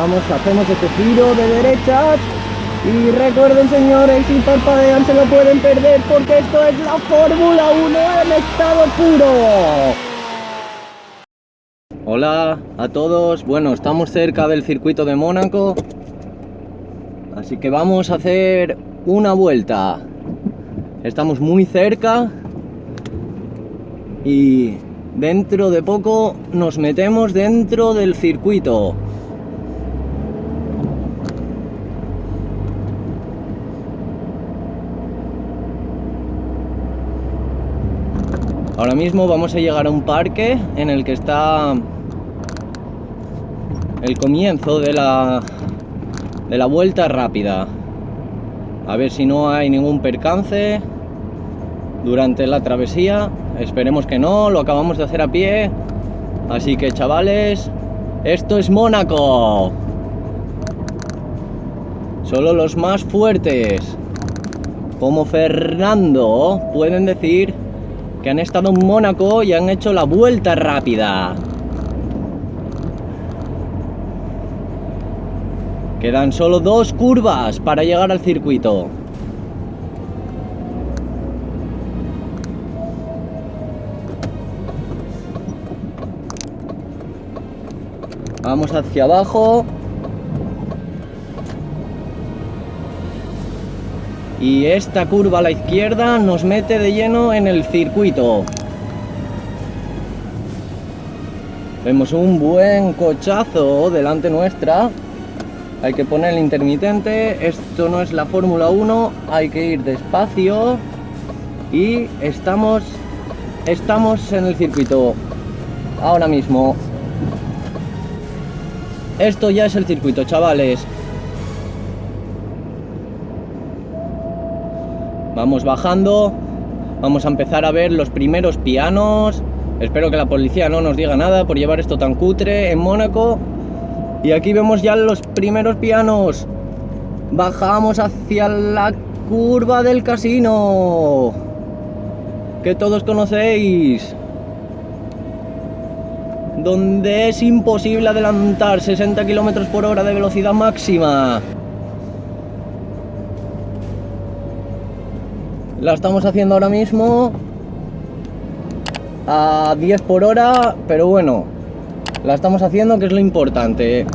Vamos, hacemos este giro de derechas. Y recuerden, señores, si parpadean se lo pueden perder porque esto es la Fórmula 1 en estado puro. Hola a todos, bueno, estamos cerca del circuito de Mónaco, así que vamos a hacer una vuelta. Estamos muy cerca y dentro de poco nos metemos dentro del circuito. Ahora mismo vamos a llegar a un parque en el que está el comienzo de la vuelta rápida. A ver si no hay ningún percance durante la travesía. Esperemos que no, lo acabamos de hacer a pie. Así que, chavales, esto es Mónaco. Solo los más fuertes, como Fernando, pueden decir que han estado en Mónaco y han hecho la vuelta rápida. Quedan solo 2 curvas para llegar al circuito. Vamos hacia abajo. Y esta curva a la izquierda nos mete de lleno en el circuito. Vemos un buen cochazo delante nuestra. Hay que poner el intermitente. Esto no es la Fórmula 1, hay que ir despacio. Y estamos en el circuito ahora mismo. Esto ya es el circuito, chavales. Vamos bajando, vamos a empezar a ver los primeros pianos. Espero que la policía no nos diga nada por llevar esto tan cutre en Mónaco. Y aquí vemos ya los primeros pianos. Bajamos hacia la curva del casino, que todos conocéis, donde es imposible adelantar 60 km por hora de velocidad máxima. La estamos haciendo ahora mismo a 10 por hora, pero bueno, la estamos haciendo, que es lo importante.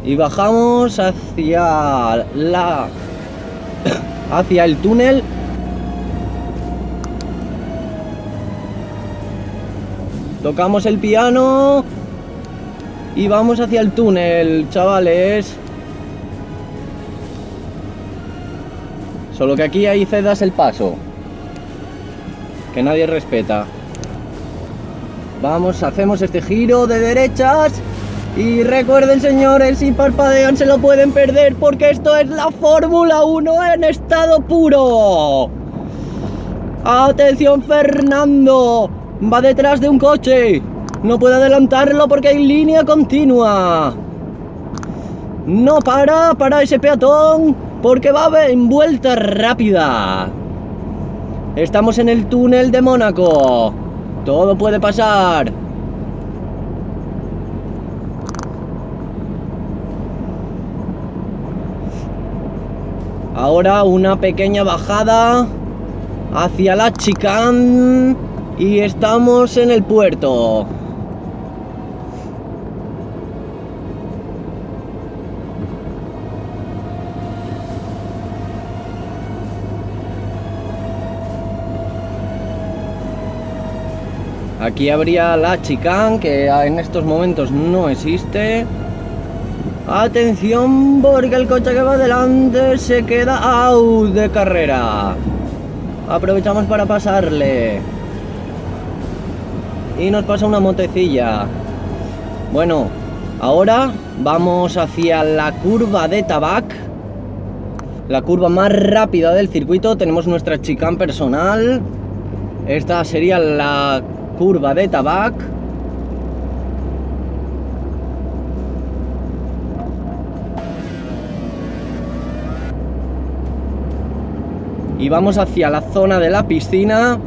Y bajamos hacia el túnel. Tocamos el piano y vamos hacia el túnel, chavales. Solo que aquí ahí cedas el paso, que nadie respeta. Vamos, hacemos este giro de derechas. Y recuerden, señores, si parpadean se lo pueden perder porque esto es la Fórmula 1 en estado puro. Atención, Fernando, va detrás de un coche. No puede adelantarlo porque hay línea continua. No para ese peatón porque va en vuelta rápida. Estamos en el túnel de Mónaco. Todo puede pasar. Ahora una pequeña bajada hacia la chicane y estamos en el puerto. Aquí habría la chicane, que en estos momentos no existe. Atención, porque el coche que va delante se queda out de carrera. Aprovechamos para pasarle. Y nos pasa una motecilla. Bueno, ahora vamos hacia la curva de Tabac, la curva más rápida del circuito. Tenemos nuestra chicane personal. Esta sería la curva de Tabac. Y vamos hacia la zona de la piscina.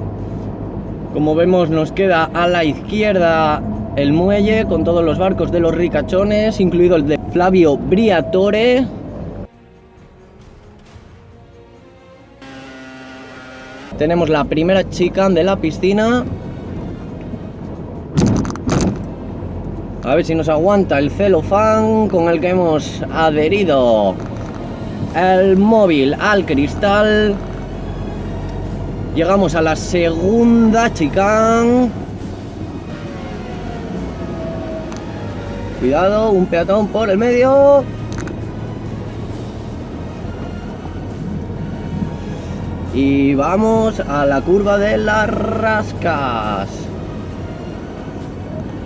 Como vemos, nos queda a la izquierda el muelle con todos los barcos de los ricachones, incluido el de Flavio Briatore. Tenemos la primera chicane de la piscina. A ver si nos aguanta el celofán con el que hemos adherido el móvil al cristal. Llegamos a la segunda chicane. Cuidado, un peatón por el medio. Y vamos a la curva de las Rascas.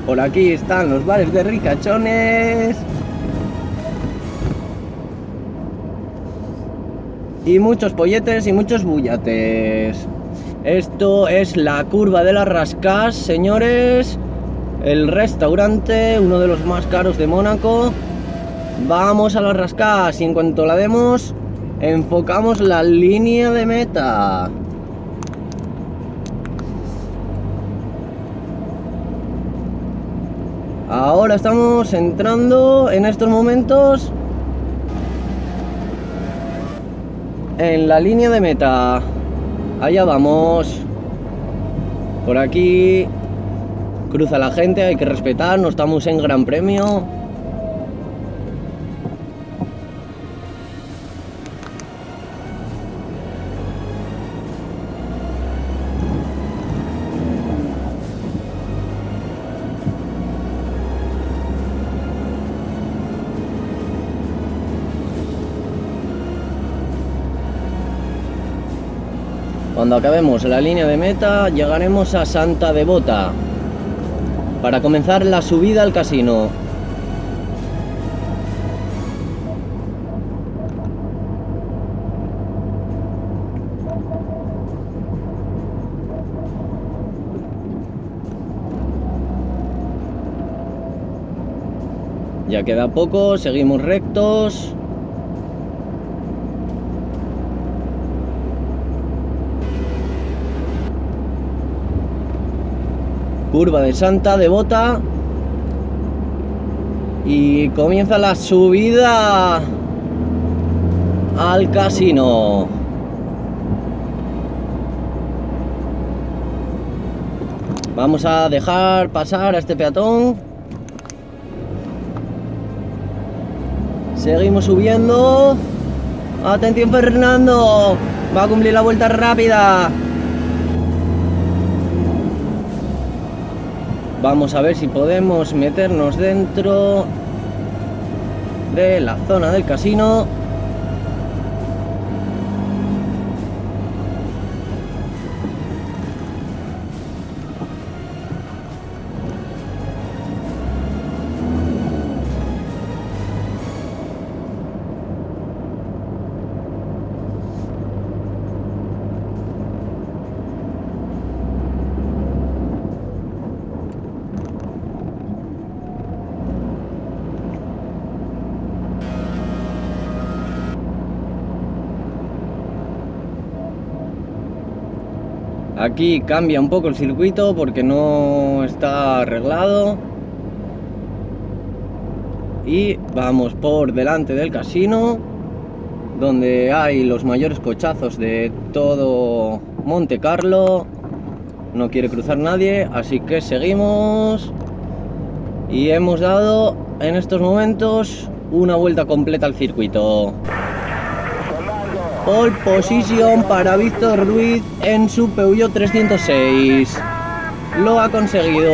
Por aquí están los bares de ricachones. Y muchos polletes y muchos bullates. Esto es la curva de las Rascas, señores. El restaurante, uno de los más caros de Mónaco. Vamos a las Rascas y en cuanto la demos, enfocamos la línea de meta. Ahora estamos entrando en estos momentos en la línea de meta. Allá vamos. Por aquí cruza la gente, hay que respetar, no estamos en Gran Premio. Cuando acabemos la línea de meta, llegaremos a Santa Devota para comenzar la subida al casino. Ya queda poco, seguimos rectos. Curva de Santa Devota. Y comienza la subida al casino. Vamos a dejar pasar a este peatón. Seguimos subiendo. Atención, Fernando. Va a cumplir la vuelta rápida. Vamos a ver si podemos meternos dentro de la zona del casino. Aquí cambia un poco el circuito porque no está arreglado. Y vamos por delante del casino, donde hay los mayores cochazos de todo Monte Carlo. No quiere cruzar nadie, así que seguimos. Y hemos dado en estos momentos una vuelta completa al circuito. Pole position para Víctor Ruiz en su Peugeot 306. Lo ha conseguido.